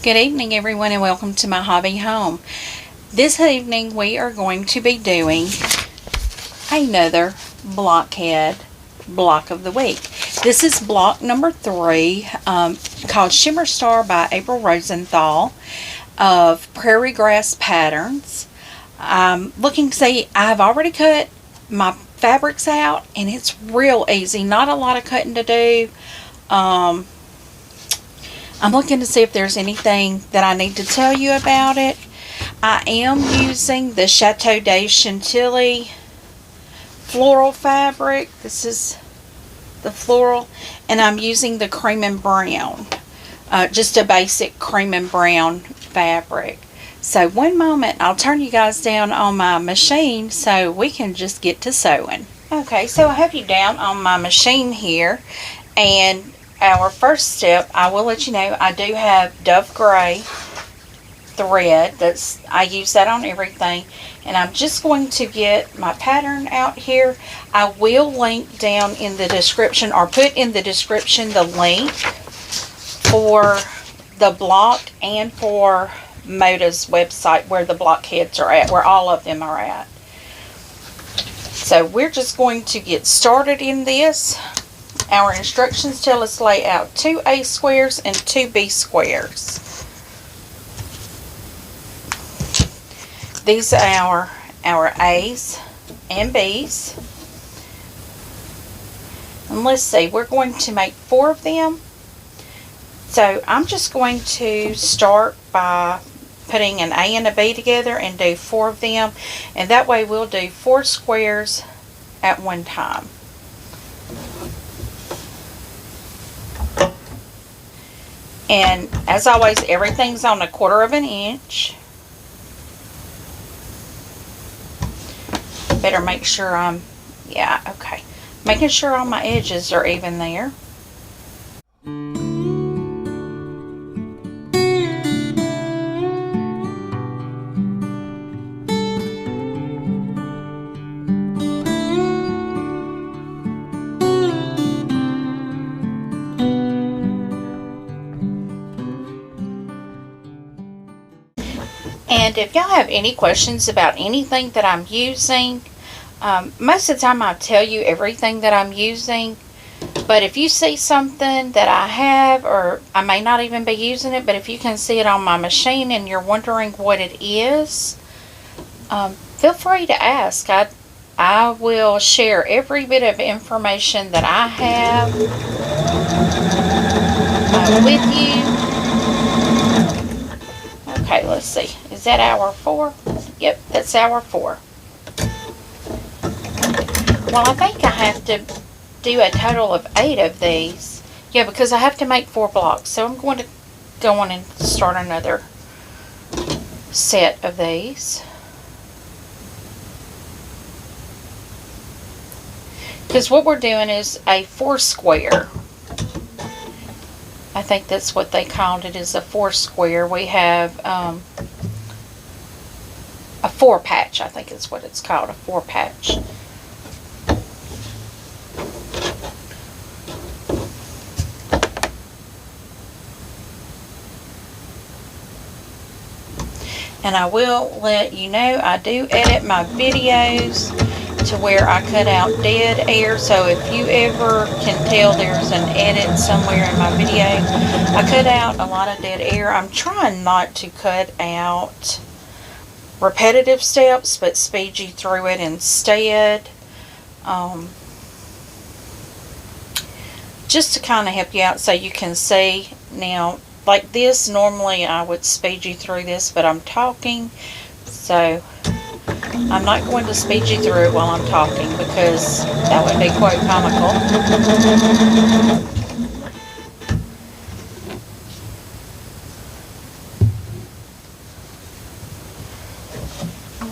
Good evening, everyone, and welcome to my hobby home. This evening we are going to be doing another blockhead block of the week. This is block number 3, called Shimmer Star by April Rosenthal of Prairie Grass Patterns. Looking to see, I've already cut my fabrics out and it's real easy, not a lot of cutting to do. I'm looking to see if there's anything that I need to tell you about it. I am using the Chateau de Chantilly floral fabric. This is the floral, and I'm using the cream and brown, just a basic cream and brown fabric. So one moment, I'll turn you guys down on my machine so we can just get to sewing. Okay, so I have you down on my machine here, and our first step, I will let you know, I do have Dove Gray thread. I use that on everything, and I'm just going to get my pattern out here. I will link down in the description, or put in the description, the link for the block and for Moda's website where the blockheads are at, where all of them are at. So we're just going to get started in this. Our instructions tell us lay out 2 A squares and 2 B squares. These are our A's and B's. And let's see, we're going to make 4 of them. So I'm just going to start by putting an A and a B together and do 4 of them. And that way we'll do 4 squares at one time. And as always, everything's on 1/4 of an inch. Better make sure making sure all my edges are even there. And if y'all have any questions about anything that I'm using, most of the time I'll tell you everything that I'm using. But if you see something that I have, or I may not even be using it, but if you can see it on my machine and you're wondering what it is, feel free to ask. I will share every bit of information that I have with you. Okay, let's see. Is that hour 4? Yep, that's hour 4. Well, I think I have to do a total of 8 of these. Yeah, because I have to make 4 blocks. So I'm going to go on and start another set of these. Because what we're doing is a 4 square. I think that's what they called it, is a 4 square. We have a 4 patch, I think is what it's called, a 4 patch. And I will let you know, I do edit my videos to where I cut out dead air. So if you ever can tell there's an edit somewhere in my video, I cut out a lot of dead air. I'm trying not to cut out repetitive steps, but speed you through it instead. Just to kind of help you out so you can see. Now, like this, normally I would speed you through this, but I'm talking, so I'm not going to speed you through it while I'm talking because that would be quite comical.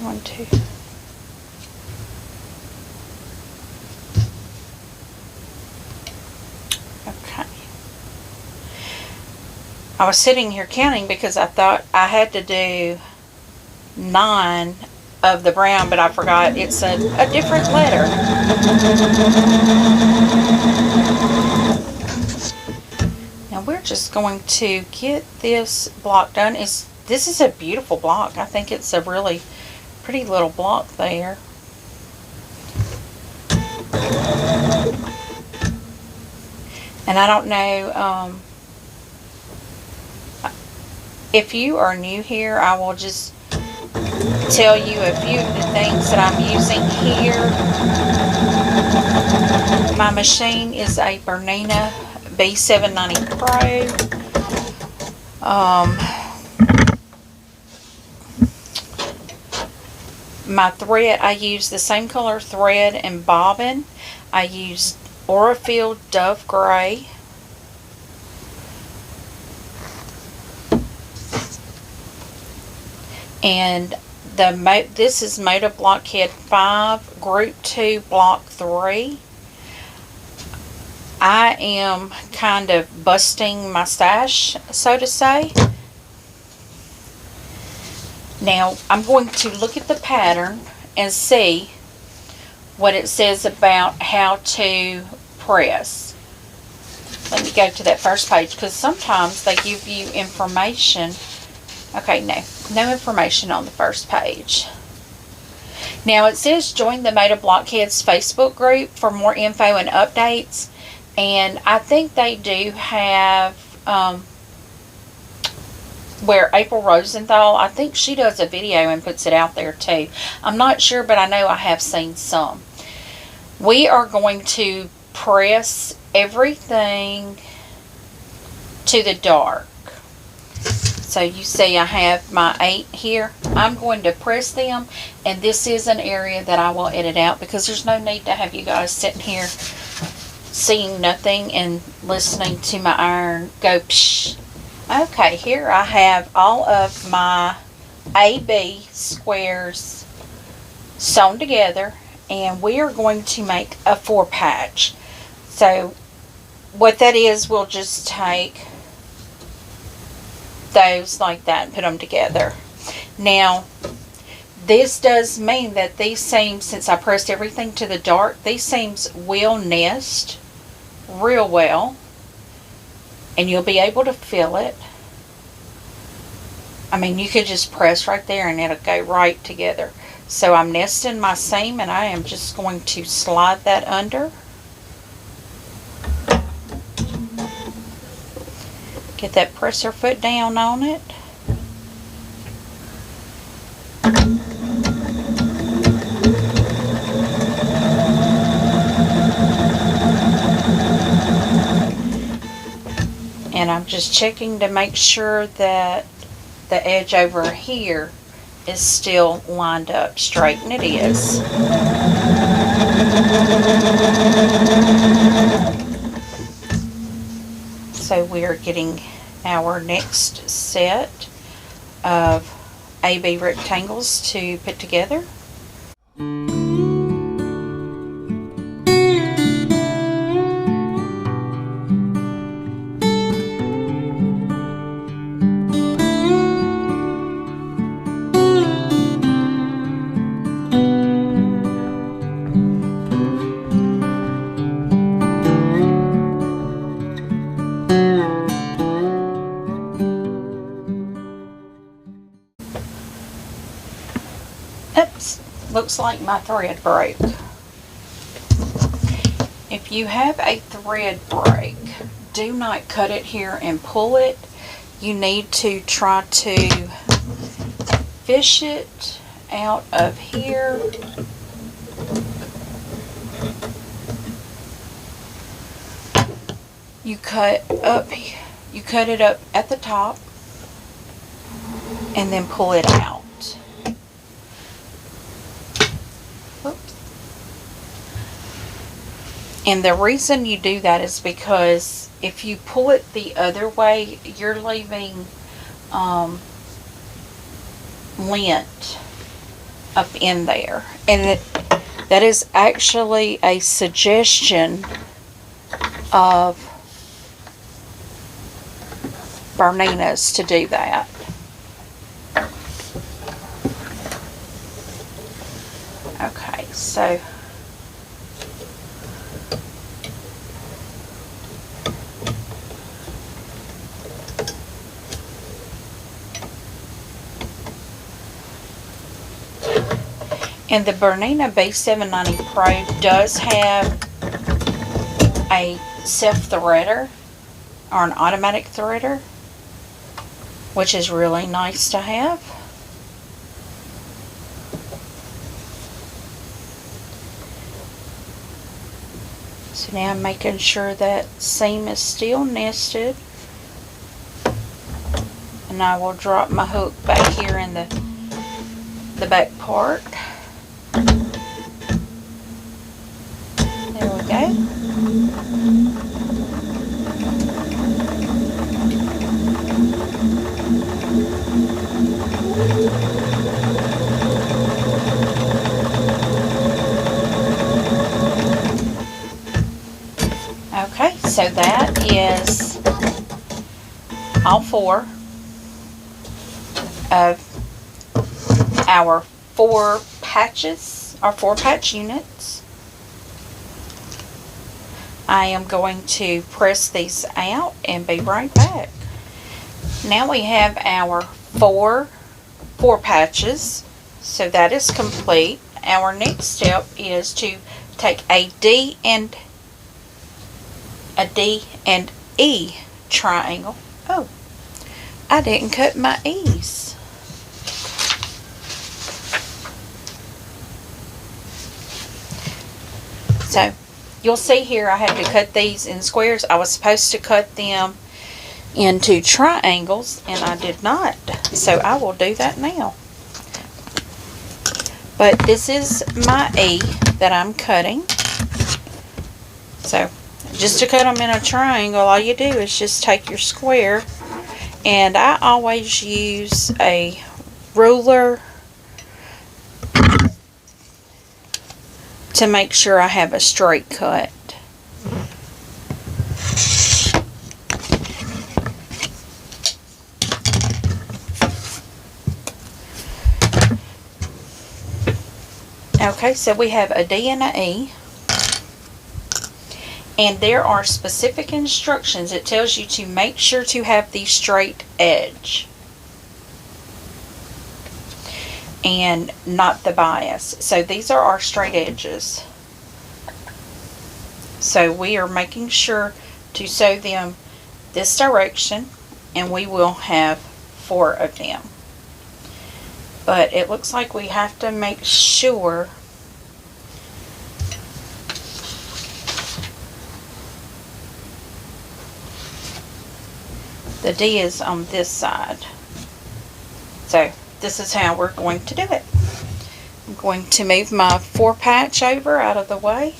1, 2. Okay. I was sitting here counting because I thought I had to do 9 of the brown, but I forgot it's a different letter. Now we're just going to get this block done. This is a beautiful block. I think it's a really pretty little block there. And I don't know, if you are new here, I will just tell you a few of the things that I'm using here. My machine is a Bernina B790 Pro. My thread, I use the same color thread and bobbin. I used Aurifil Dove Gray. And this is Moda Blockhead 5, Group 2, Block 3. I am kind of busting my stash, so to say. Now, I'm going to look at the pattern and see what it says about how to press. Let me go to that first page, because sometimes they give you information. Okay, no information on the first page. Now it says join the Moda Blockheads Facebook group for more info and updates. And I think they do have, where April Rosenthal, I think she does a video and puts it out there too. I'm not sure, but I know I have seen some. We are going to press everything to the dark. So you see I have my 8 here. I'm going to press them, and this is an area that I will edit out because there's no need to have you guys sitting here seeing nothing and listening to my iron go psh. Okay, here I have all of my AB squares sewn together, and we are going to make a 4 patch. So what that is, we'll just take those like that and put them together. Now this does mean that these seams, since I pressed everything to the dark, these seams will nest real well, and you'll be able to feel it. I mean, you could just press right there and it'll go right together. So I'm nesting my seam, and I am just going to slide that under. Get that presser foot down on it. And I'm just checking to make sure that the edge over here is still lined up straight, and it is. So we are getting our next set of AB rectangles to put together. Oops, looks like my thread broke. If you have a thread break, do not cut it here and pull it. You need to try to fish it out of here. You cut it up at the top and then pull it out. And the reason you do that is because if you pull it the other way, you're leaving lint up in there. And that is actually a suggestion of Bernina's to do that. Okay, so And the Bernina B790 Pro does have a self-threader or an automatic threader, which is really nice to have. So now I'm making sure that seam is still nested. And I will drop my hook back here in the back part. There we go. Okay, so that is all 4 of our 4 patches, our 4 patch units. I am going to press these out and be right back. Now we have our 4 patches, so that is complete. Our next step is to take a D and E triangle. Oh, I didn't cut my E's. So you'll see here I had to cut these in squares. I was supposed to cut them into triangles and I did not. So I will do that now. But this is my E that I'm cutting. So just to cut them in a triangle, all you do is just take your square, and I always use a ruler to make sure I have a straight cut. Okay, so we have a D and a E. And there are specific instructions. It tells you to make sure to have the straight edge and not the bias. So these are our straight edges. So we are making sure to sew them this direction, and we will have 4 of them. But it looks like we have to make sure the D is on this side. So this is how we're going to do it. I'm going to move my 4 patch over out of the way.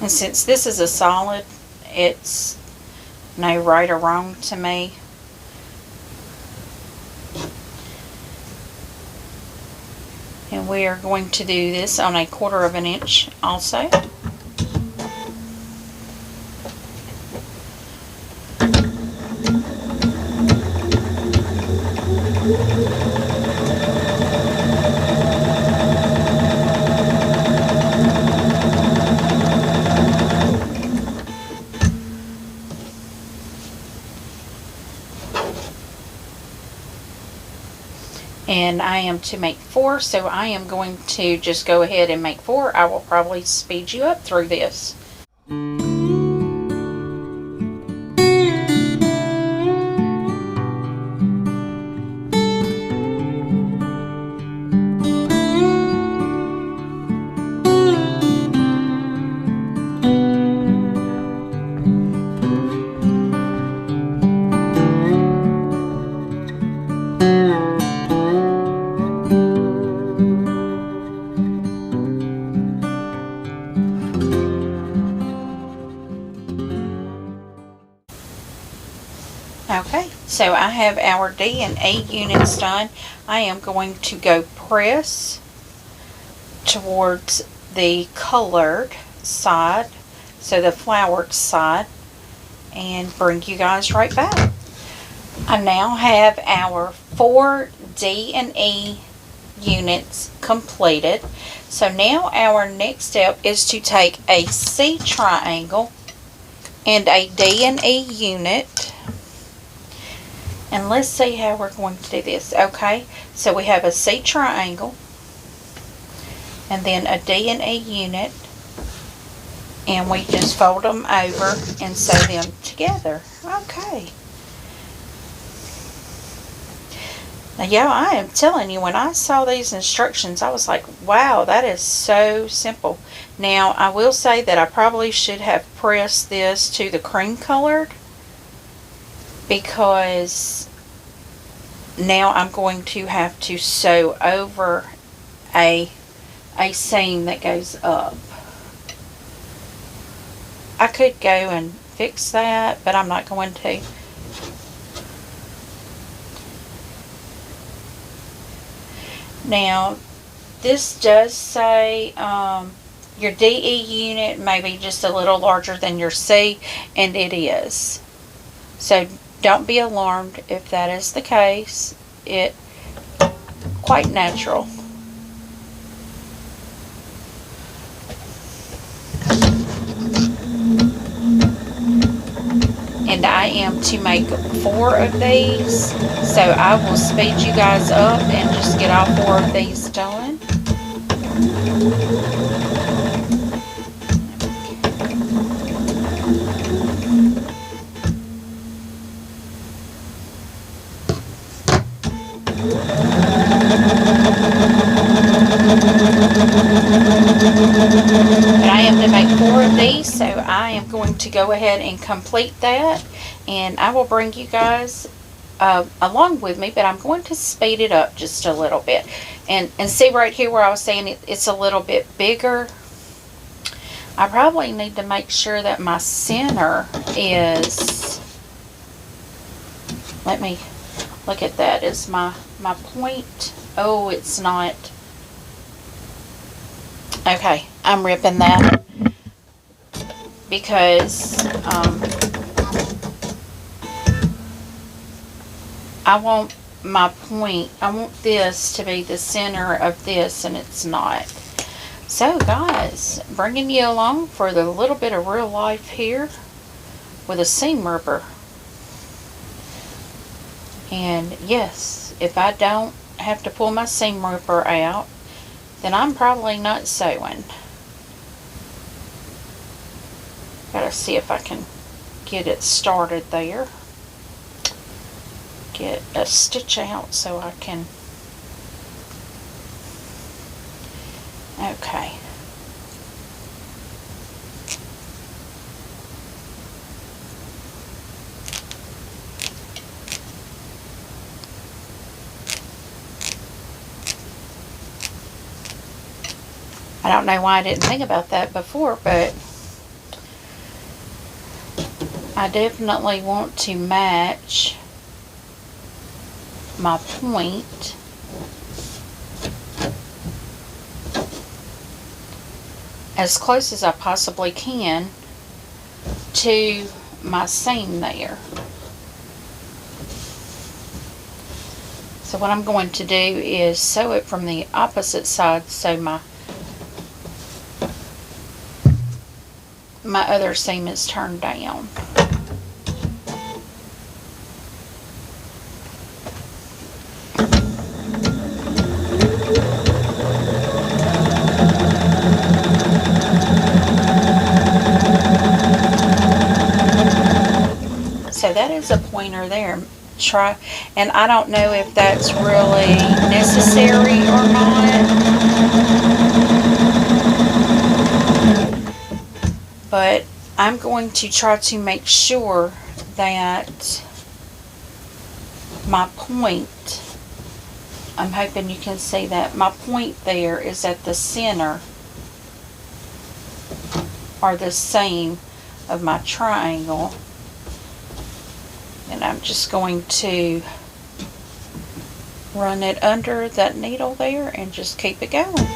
And since this is a solid, it's no right or wrong to me. And we are going to do this on a 1/4 of an inch also. And I am to make 4, so I am going to just go ahead and make 4. I will probably speed you up through this. Okay, so I have our D and E units done. I am going to go press towards the colored side, so the flowered side, and bring you guys right back. I now have our 4 D and E units completed. So now our next step is to take a C triangle and a D and E unit, And let's see how we're going to do this. Okay, so we have a C triangle, and then a D and E unit, and we just fold them over and sew them together. Okay. Now, yeah, I am telling you, when I saw these instructions, I was like, wow, that is so simple. Now, I will say that I probably should have pressed this to the cream colored, because now I'm going to have to sew over a seam that goes up. I could go and fix that, but I'm not going to. Now, this does say your DE unit may be just a little larger than your C, and it is. So don't be alarmed if that is the case. It's quite natural. And I am to make 4 of these, so I will speed you guys up and just get all 4 of these done. But I am to make 4 of these, so I am going to go ahead and complete that, and I will bring you guys along with me, but I'm going to speed it up just a little bit. And see right here where I was saying it's a little bit bigger. I probably need to make sure that my center is, let me look at that, is my point. Oh, it's not. Okay, I'm ripping that because I want my point, I want this to be the center of this, and it's not. So guys, bringing you along for the little bit of real life here with a seam ripper. And yes, if I don't have to pull my seam ripper out, then I'm probably not sewing. Gotta see if I can get it started there. Get a stitch out so I can. Okay. I don't know why I didn't think about that before, but I definitely want to match my point as close as I possibly can to my seam there. So what I'm going to do is sew it from the opposite side so my other seam is turned down. So that is a pointer there. Try, and I don't know if that's really necessary or not, but I'm going to try to make sure that my point, I'm hoping you can see that my point there is at the center or the seam of my triangle. And I'm just going to run it under that needle there and just keep it going.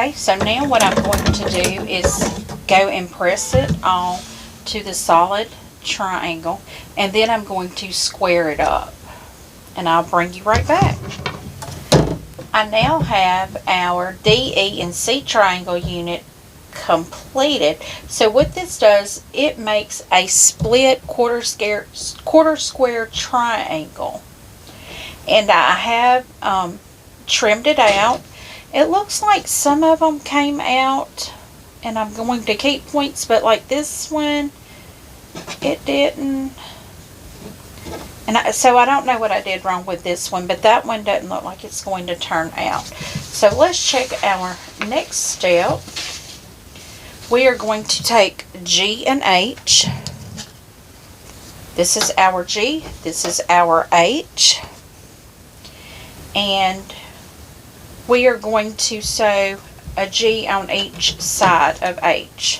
Okay, so now what I'm going to do is go and press it on to the solid triangle, and then I'm going to square it up, and I'll bring you right back. I now have our D, E, and C triangle unit completed. So what this does, it makes a split quarter square triangle, and I have trimmed it out. It looks like some of them came out, and I'm going to keep points, but like this one, it didn't. And so I don't know what I did wrong with this one, but that one doesn't look like it's going to turn out. So let's check our next step. We are going to take G and H. This is our G, this is our H, and we are going to sew a G on each side of H.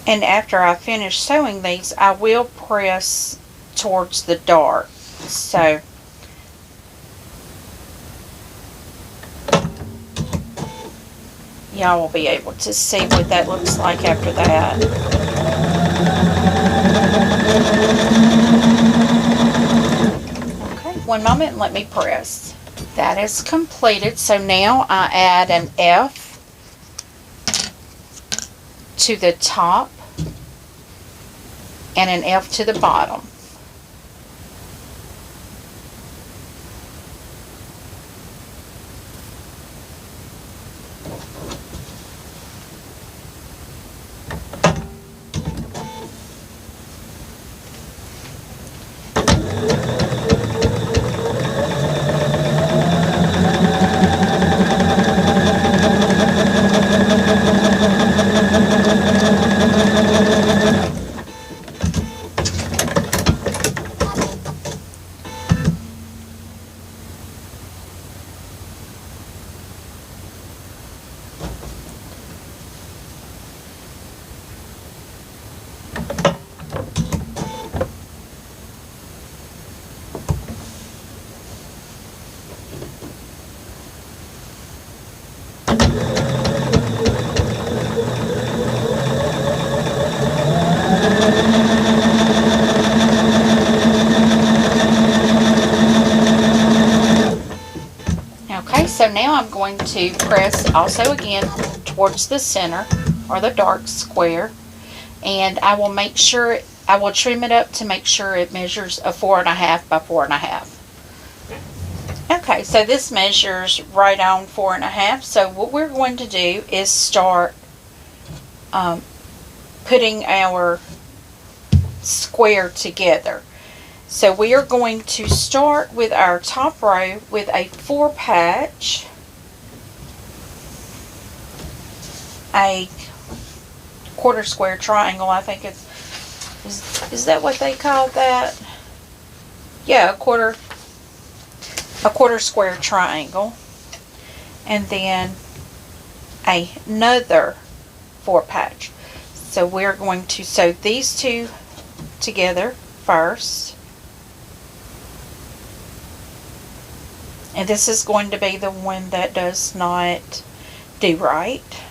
And after I finish sewing these, I will press towards the dart. So y'all will be able to see what that looks like after that. Okay, one moment and let me press. That is completed. So now I add an F to the top and an F to the bottom. Okay, so now I'm going to press also again towards the center or the dark square, and I will make sure, I will trim it up to make sure it measures a 4.5 by 4.5. Okay, so this measures right on 4.5. So what we're going to do is start putting our square together. So we are going to start with our top row with a 4 patch, a quarter square triangle, I think it's, is that what they call that? Yeah, a quarter square triangle, and then another 4 patch. So we're going to sew these two together first. And this is going to be the one that does not do right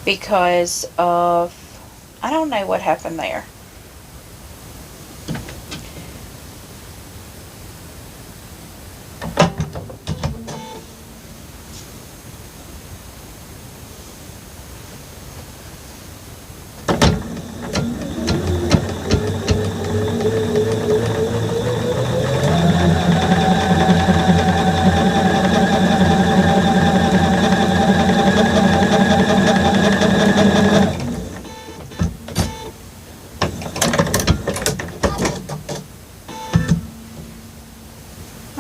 because of, I don't know what happened there.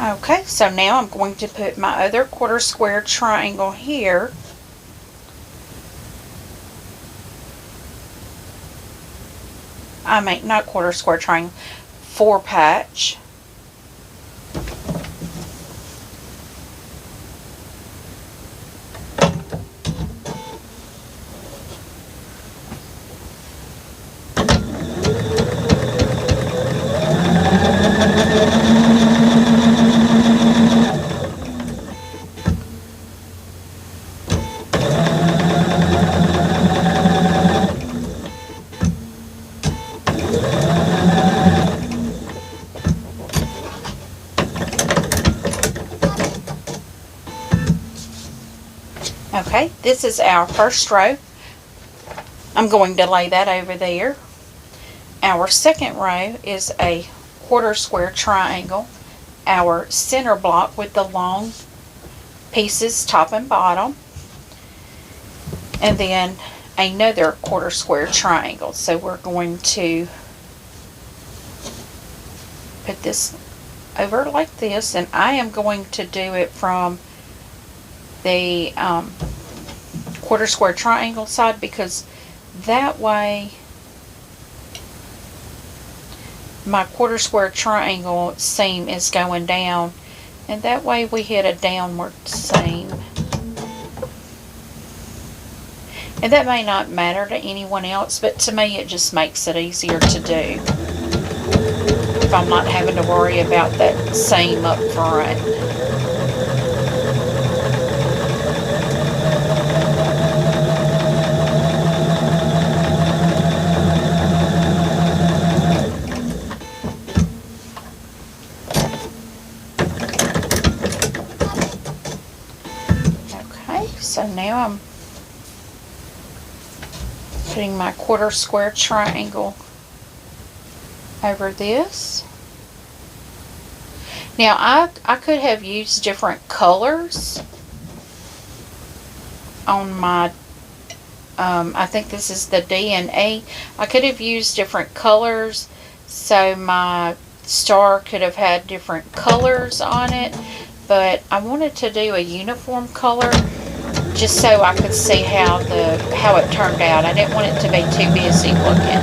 Okay, so now I'm going to put my other quarter square triangle here. I mean, not quarter square triangle, 4 patch. Okay, this is our first row. I'm going to lay that over there. Our second row is a quarter square triangle. Our center block with the long pieces, top and bottom. And then another quarter square triangle. So we're going to put this over like this, and I am going to do it from the quarter square triangle side, because that way my quarter square triangle seam is going down, and that way we hit a downward seam. And that may not matter to anyone else, but to me it just makes it easier to do if I'm not having to worry about that seam up front. Okay, so now I'm putting my quarter square triangle over this. Now I could have used different colors on my I think this is the D and E. I could have used different colors, so my star could have had different colors on it, but I wanted to do a uniform color just so I could see how it turned out. I didn't want it to be too busy looking.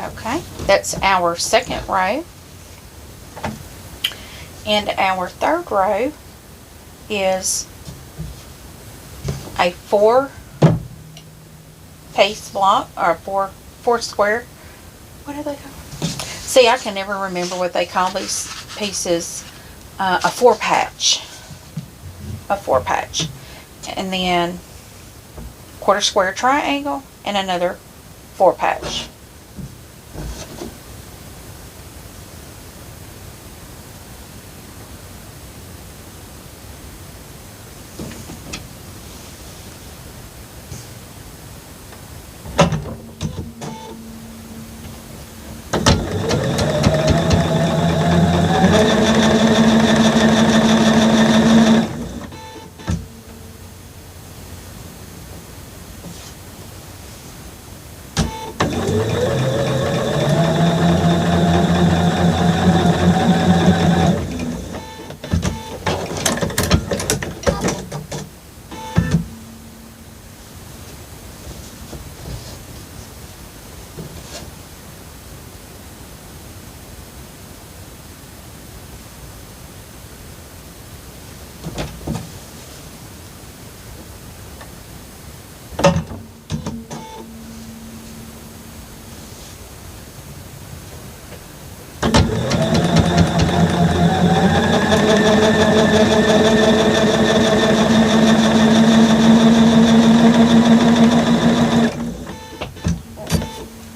Okay, that's our second row. And our third row is a 4 piece block, or four square. What are they called? See, I can never remember what they call these pieces. A 4 patch. A 4 patch. And then quarter square triangle and another 4 patch.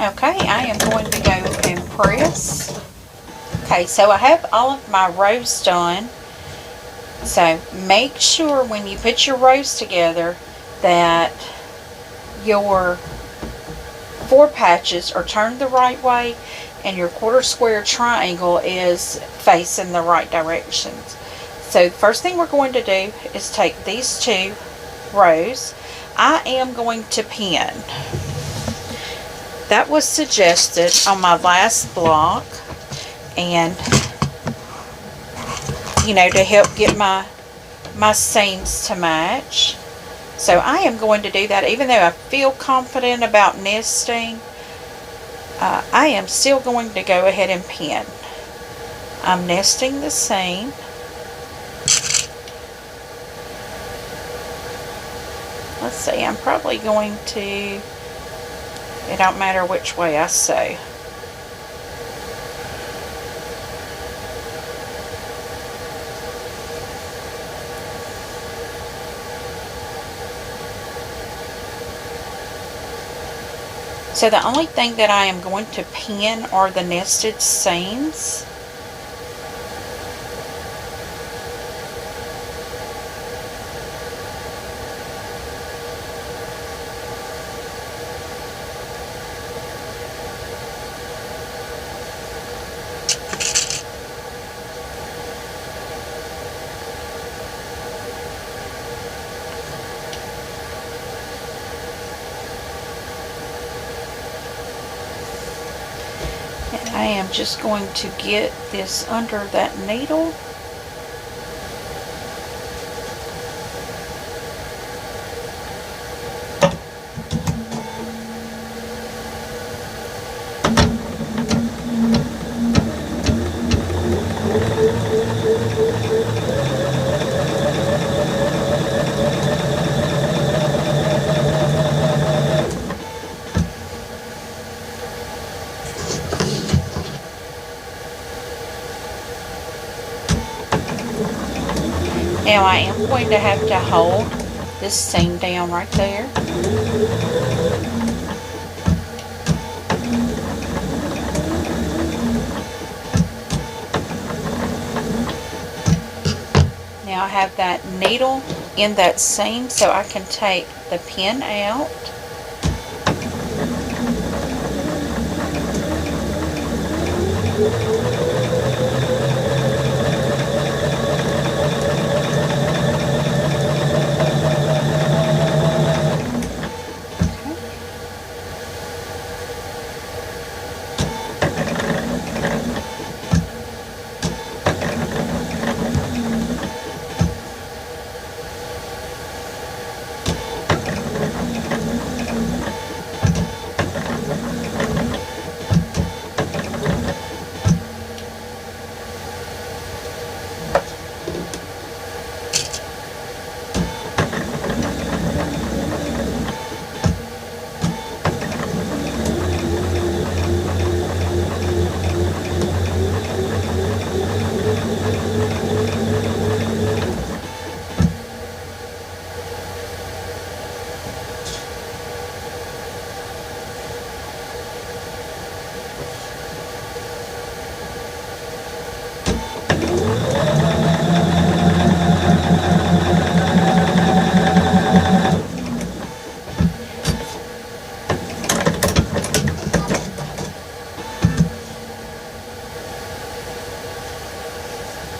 Okay, I am going to go and press. Okay, so I have all of my rows done. So make sure when you put your rows together that your 4 patches are turned the right way and your quarter square triangle is facing the right directions. So the first thing we're going to do is take these 2 rows. I am going to pin. That was suggested on my last block, and you know, to help get my seams to match. So I am going to do that. Even though I feel confident about nesting, I am still going to go ahead and pin. I'm nesting the seam. Let's see, I'm probably going to, it don't matter which way I sew. So the only thing that I am going to pin are the nested seams. I am just going to get this under that needle. Now I am going to have to hold this seam down right there. Now I have that needle in that seam, so I can take the pin out.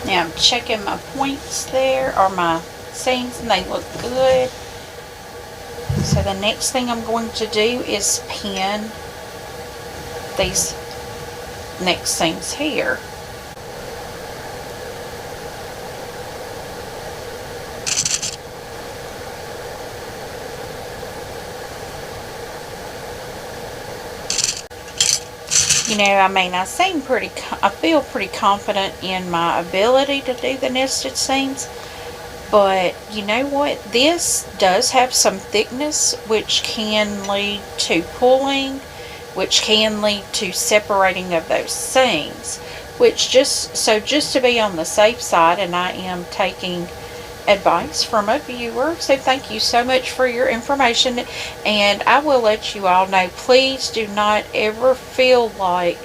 Now I'm checking my points there, or my seams, and they look good. So the next thing I'm going to do is pin these next seams here. You know, I mean, I feel pretty confident in my ability to do the nested seams, but you know what? This does have some thickness, which can lead to pulling, which can lead to separating of those seams, which just to be on the safe side, and I am taking advice from a viewer, so thank you so much for your information, and I will let you all know, please do not ever feel like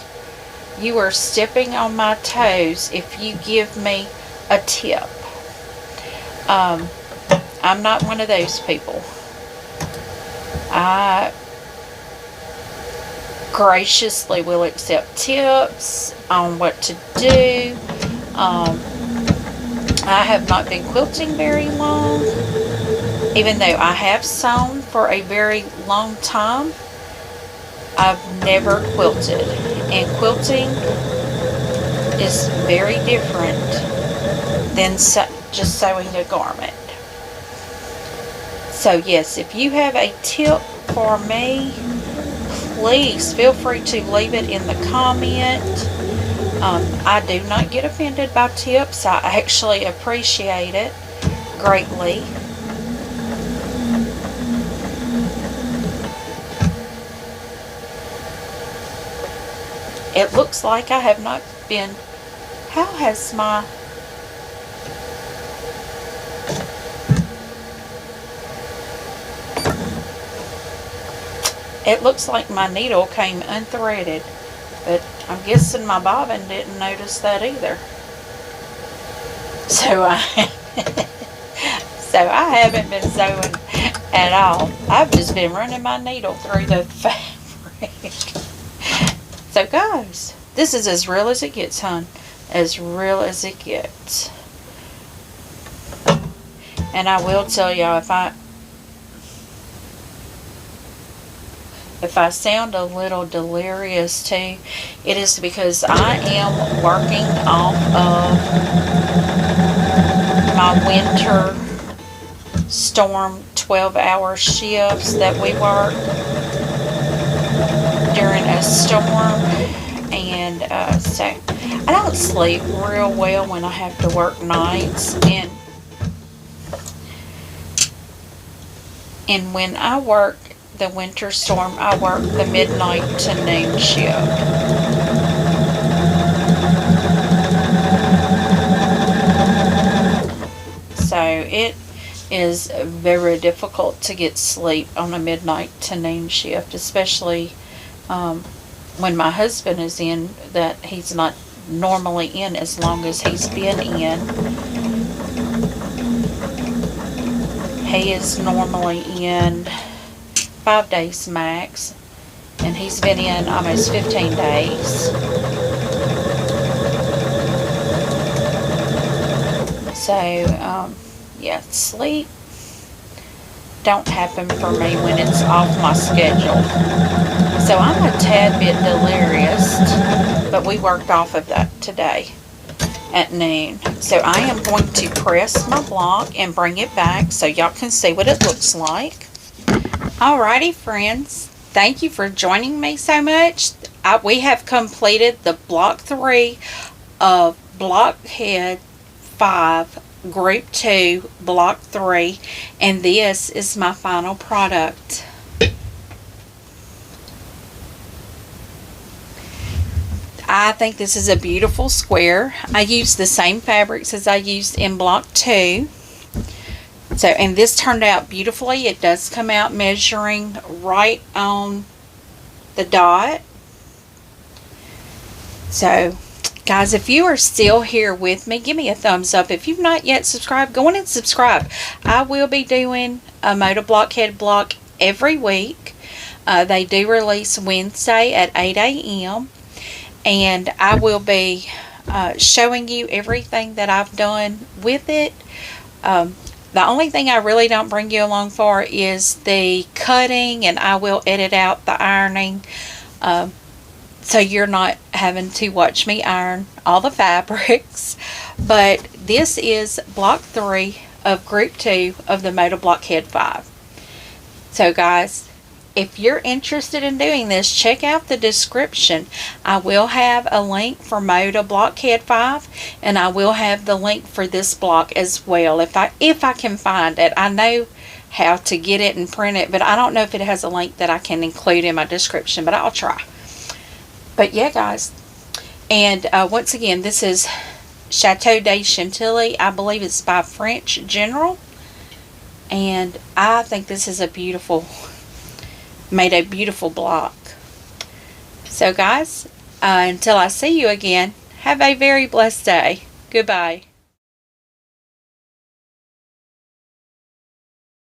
you are stepping on my toes if you give me a tip. I'm not one of those people. I graciously will accept tips on what to do. I have not been quilting very long, even though I have sewn for a very long time. I've never quilted, and quilting is very different than just sewing a garment. So yes, if you have a tip for me, please feel free to leave it in the comment. I do not get offended by tips. I actually appreciate it greatly. It looks like I have not been... How has my... It looks like my needle came unthreaded, but I'm guessing my bobbin didn't notice that either. So I haven't been sewing at all. I've just been running my needle through the fabric. So guys, this is as real as it gets, hon. As real as it gets. And I will tell y'all, if I sound a little delirious too, it is because I am working off of my winter storm 12-hour shifts that we work during a storm. And so I don't sleep real well when I have to work nights. And when I work the winter storm, I work the midnight to noon shift. So it is very difficult to get sleep on a midnight to noon shift, especially when my husband is in, that he's not normally in as long as he's been in. He is normally in 5 days max, and he's been in almost 15 days. So, yeah, sleep don't happen for me when it's off my schedule. So I'm a tad bit delirious, but we worked off of that today at noon. So I am going to press my block and bring it back so y'all can see what it looks like. Alrighty, friends, thank you for joining me so much. We have completed the block 3 of Blockhead 5 Group 2 Block 3, and this is my final product. I think this is a beautiful square. I used the same fabrics as I used in Block 2. So, and this turned out beautifully. It does come out measuring right on the dot. So, guys, if you are still here with me, give me a thumbs up. If you've not yet subscribed, go on and subscribe. I will be doing a Moda Blockhead block every week. They do release Wednesday at 8 a.m. And I will be showing you everything that I've done with it. The only thing I really don't bring you along for is the cutting, and I will edit out the ironing. So you're not having to watch me iron all the fabrics. But this is Block 3 of Group 2 of the Moda Blockhead 5. So guys, if you're interested in doing this, check out the description. I will have a link for Moda Blockhead 5, and I will have the link for this block as well, if I can find it. I know how to get it and print it, but I don't know if it has a link that I can include in my description, but I'll try. But yeah, guys, and once again, this is Chateau de Chantilly. I believe it's by French General, and I think this is made a beautiful block. So guys, until I see you again, have a very blessed day. Goodbye.